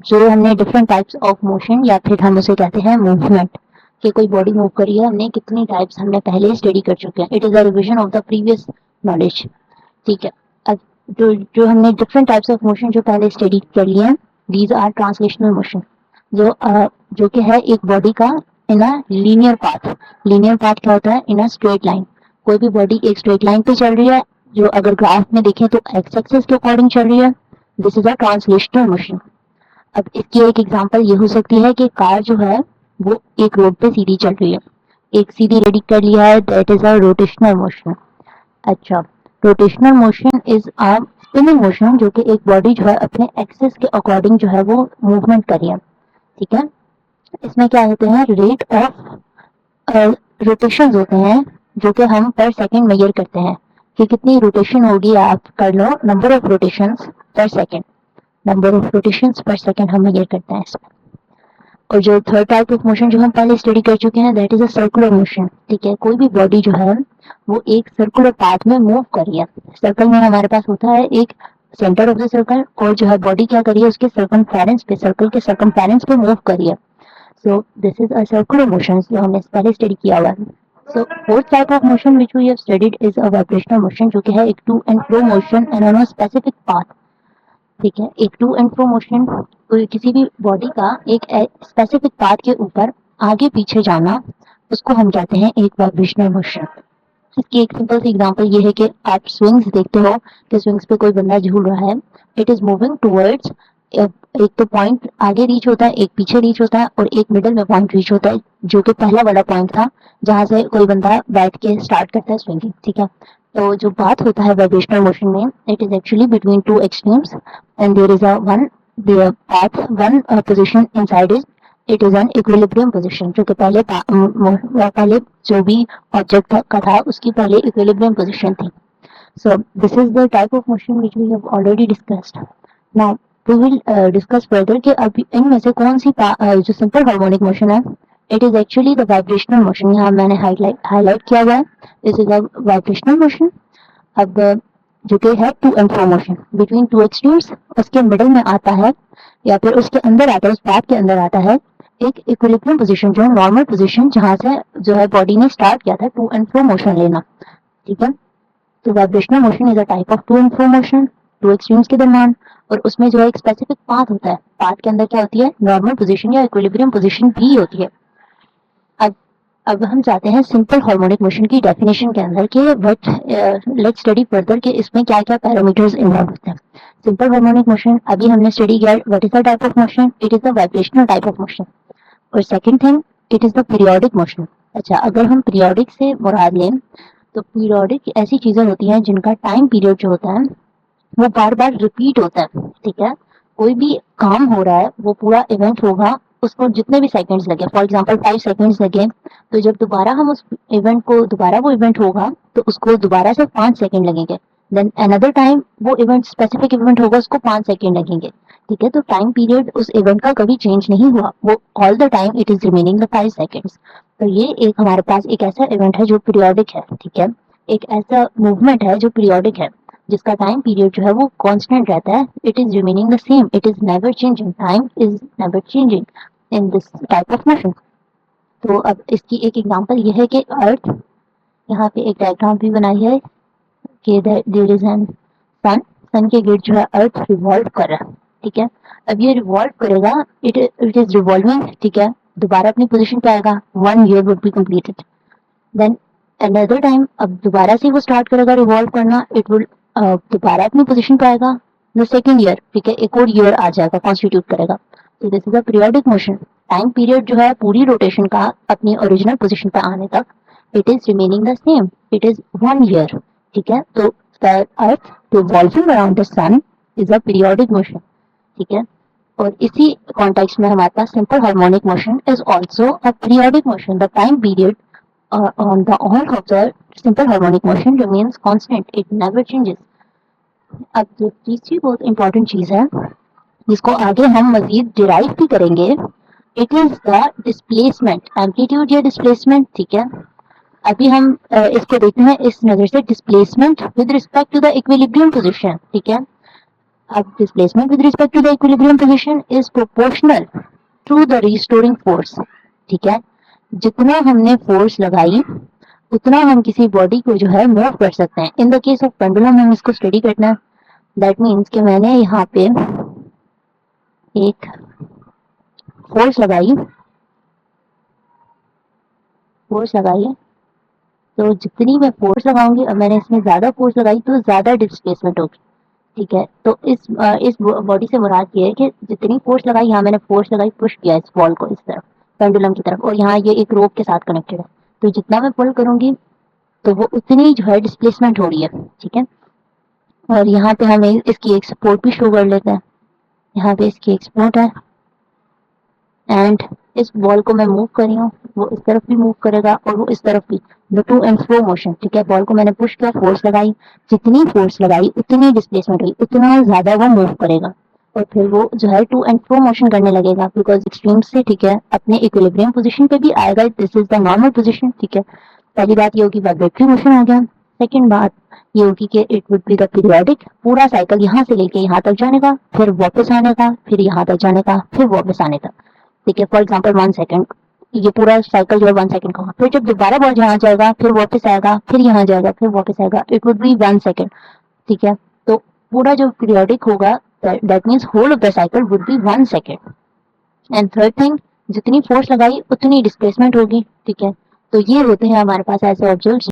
जो हमने different types of motion या फिर हम उसे कहते हैं मूवमेंट कि कोई बॉडी मूव करी है, हमने कितनी टाइप्स हमने पहले ही स्टडी कर चुके हैं. It is a revision of the previous knowledge. ठीक है. अब जो जो हमने डिफरेंट टाइप्स ऑफ मोशन जो पहले स्टडी कर लिए हैं, दीज आर ट्रांसलेशनल मोशन. जो कि है एक बॉडी का in a linear path. Linear path क्या होता है? In a straight line. कोई भी बॉडी एक स्ट्रेट लाइन पे चल रही है, जो अगर ग्राफ में देखें तो एक्स एक्सिस के अकॉर्डिंग चल रही है. This is a translational motion. अब इसकी एक एग्जांपल ये हो सकती है कि कार जो है वो एक रोड पे सीधी चल रही है, एक सीधी रेडी कर लिया है, that is a rotational motion. अच्छा, rotational motion is a spinning motion, जो कि एक बॉडी जो है अपने एक्सिस के अकॉर्डिंग जो है वो मूवमेंट कर रही है. ठीक है. इसमें क्या होते हैं? रेट ऑफ रोटेशन होते हैं, जो कि हम पर सेकंड मेजर करते हैं कि कितनी रोटेशन होगी. आप कर लो नंबर ऑफ रोटेशंस पर सेकंड. नंबर ऑफ रोटेशंस पर सेकंड हम मेजर करते हैं इसमें. और जो थर्ड टाइप ऑफ मोशन जो हम पहले स्टडी कर चुके हैं, that is a circular motion. ठीक है. कोई भी बॉडी जो है वो एक सर्कुलर पाथ में मूव कर रही है. सर्कल में हमारे पास होता है एक सेंटर ऑफ द सर्कल, और जो है बॉडी क्या कर रही है उसके सर्कमफेरेंस पे, सर्कल के सर्कमफेरेंस पे मूव कर रही है. So this is a circular motion जो हमने पहले स्टडी किया हुआ है. So fourth type of motion which we have studied is a vibrational motion, जो कि है एक to and fro motion and on a specific path. ठीक है. एक टू एंड फ्रो मोशन किसी भी बॉडी का एक स्पेसिफिक पाथ के ऊपर आगे पीछे जाना, उसको हम कहते हैं एक वाइब्रेशनल मोशन. इसकी एक सिंपल सी एग्जांपल ये है कि आप स्विंग्स देखते हो कि स्विंग्स पे कोई बंदा झूल रहा है. इट इज मूविंग टूवर्ड्स, एक तो पॉइंट आगे रीच होता है, एक पीछे रीच होता है, और एक मिडल में पॉइंट रीच होता है, जो कि पहला वाला पॉइंट था जहां से कोई बंदा बैठ के स्टार्ट करता है स्विंगिंग. ठीक है. तो जो बात होता है वाइब्रेशनल मोशन में, it is actually between two extremes and there is a one path, one position inside it is an equilibrium position, जो कि पहले जो भी ऑब्जेक्ट का था उसकी पहले इक्विलिब्रियम पोजीशन थी. So this is the type of motion which we have already discussed. Now we will discuss further कि अब इनमें से कौन सी जो सिंपल हार्मोनिक मोशन है, it is actually the vibrational motion. यहाँ मैंने हाईलाइट किया हुआ है. This is a vibrational motion. अब जो कि है to and fro motion between two extremes, उसके मिडल में आता है या फिर उसके अंदर आता है, उस पाथ के अंदर आता है एक इक्विलिब्रियम पोजीशन, जो नॉर्मल पोजीशन जहां से जो है बॉडी ने स्टार्ट किया था टू एंड फ्रो मोशन लेना. ठीक है. तो vibrational motion is a type of to and fro motion, two extremes के दरमियान. और उसमें जो है एक स्पेसिफिक पाथ होता है. पाथ के अंदर क्या होती है? नॉर्मल पोजीशन या इक्विलिब्रियम पोजीशन भी होती है. अब अब हम जाते हैं सिंपल हार्मोनिक मोशन की डेफिनेशन के अंदर कि व्हाट लेट्स स्टडी फर्दर कि इसमें क्या क्या पैरामीटर्स इन्वॉल्व होते हैं. सिंपल हार्मोनिक मोशन अभी हमने स्टडी किया. What is the type of motion? It is the vibrational type of motion. और second thing, it is the periodic motion. अच्छा, अगर हम पीरियोडिक से मुराद लें तो पीरियोडिक ऐसी चीजें होती हैं जिनका टाइम पीरियड जो होता है वो बार बार रिपीट होता है. ठीक है. कोई भी काम हो रहा है, वो पूरा इवेंट होगा, उसको जितने भी सेकंड्स लगे, फॉर एग्जांपल 5 सेकंड्स लगे, तो जब दोबारा हम उस इवेंट को दोबारा वो इवेंट होगा तो उसको दोबारा से 5 सेकंड लगेंगे. देन अनदर टाइम वो इवेंट स्पेसिफिक इवेंट होगा, उसको 5 सेकंड लगेंगे. ठीक है. तो टाइम पीरियड उस इवेंट का कभी चेंज नहीं हुआ, वो all the time it is remaining the 5 seconds. तो ये एक हमारे पास एक ऐसा इवेंट है जो पीरियोडिक है. ठीक है. एक ऐसा मूवमेंट है जो पीरियोडिक है, जिसका टाइम पीरियड जो है वो कांस्टेंट रहता है. It is remaining the same, it is never changing, time is never changing in this type of motion. तो अब इसकी एक एग्जांपल ये है कि अर्थ, यहाँ पे एक डायग्राम भी बनाई है कि देयर इज एन सन. सन के गिर्द जो है अर्थ रिवॉल्व कर रहा है. ठीक है. अब ये रिवॉल्व करेगा, इट इज रिवॉल्विंग. ठीक है. दोबारा अपनी पोजीशन पे आएगा, 1 year would be completed. Then another time अब दोबारा से वो स्टार्ट करेगा रिवॉल्व करना, इट विल दोबारा अपनी पोजीशन पे आएगा द सेकेंड ईयर. ठीक है. एक और ईयर आ जाएगा, कॉन्स्टिट्यूट करेगा. तो this is a periodic motion. Time period जो है पूरी रोटेशन का अपनी ओरिजिनल पोजीशन पे आने तक it is remaining the same, it is 1 year. ठीक है. तो the earth revolving around the sun is a periodic motion. ठीक है. और इसी कॉन्टेक्स्ट में हमारे पास simple harmonic motion is also a periodic motion. The time period on the all of the simple harmonic motion remains constant, it never changes. अब जो तीसरी बहुत इंपॉर्टेंट चीज है जिसको आगे हम मजीद डिराइव भी करेंगे, it is the displacement, amplitude या डिस्प्लेसमेंट. ठीक है. अभी हम इसको देखते हैं इस नजर से, displacement with respect to the equilibrium position. ठीक है. अब displacement with respect to the equilibrium position is proportional to the restoring force. ठीक है, जितना हमने फोर्स लगाई उतना हम किसी बॉडी को जो है मूव कर सकते हैं। In the case of pendulum हम इसको स्टडी करना है। दैट मीन्स कि मैंने यहाँ पे एक फोर्स लगाई तो जितनी मैं फोर्स लगाऊंगी, अब मैंने इसमें ज्यादा फोर्स लगाई तो ज्यादा डिस्प्लेसमेंट होगी। ठीक है, तो इस बॉडी से मुराद ये है कि जितनी फोर्स लगाई, यहाँ मैंने फोर्स लगाई, पुश किया इस बॉल को इस तरफ पेंडुलम की तरफ, और यहाँ ये एक रोप के साथ कनेक्टेड है, तो जितना मैं पुल करूंगी तो वो उतनी जो है डिस्प्लेसमेंट हो रही है। ठीक है, और यहाँ पे हमें इसकी एक सपोर्ट भी शो कर लेते हैं। यहाँ पे इसकी एक सपोर्ट है एंड इस बॉल को मैं मूव कर रही हूँ, वो इस तरफ भी मूव करेगा और वो इस तरफ भी, टू एंड फ्रो मोशन। ठीक है, बॉल को मैंने पुश किया, फोर्स लगाई, जितनी फोर्स लगाई उतनी डिस्प्लेसमेंट हुई, उतना ज्यादा वो मूव करेगा और फिर वो जो है टू एंड फ्रो मोशन करने लगेगा बिकॉज एक्सट्रीम से, ठीक है, अपने इक्विलिब्रियम पोजीशन पे भी आएगा। This is the normal position. ठीक है, पहली बात ये होगी वाइब्रेटरी मोशन हो गया। सेकंड बात ये होगी कि it would be the periodic, पूरा साइकिल यहाँ से लेके यहाँ तक जाने का, फिर वापस आने का, फिर यहाँ तक जाने का, फिर वापस आने का। ठीक है, फॉर एग्जाम्पल 1 सेकेंड, ये पूरा साइकिल जो है 1 सेकेंड का, फिर जब दोबारा बॉल यहाँ जाएगा, फिर वापस आएगा, फिर यहाँ जाएगा, फिर वापस आएगा, इट वुड बी 1 सेकेंड। ठीक है, तो पूरा जो पीरियोडिक होगा, that means whole of the cycle would be 1 second. And third thing, जितनी फोर्स लगाई उतनी डिस्प्लेसमेंट होगी। ठीक है, तो ये होते हैं हमारे पास ऐसे ऑब्जर्व्स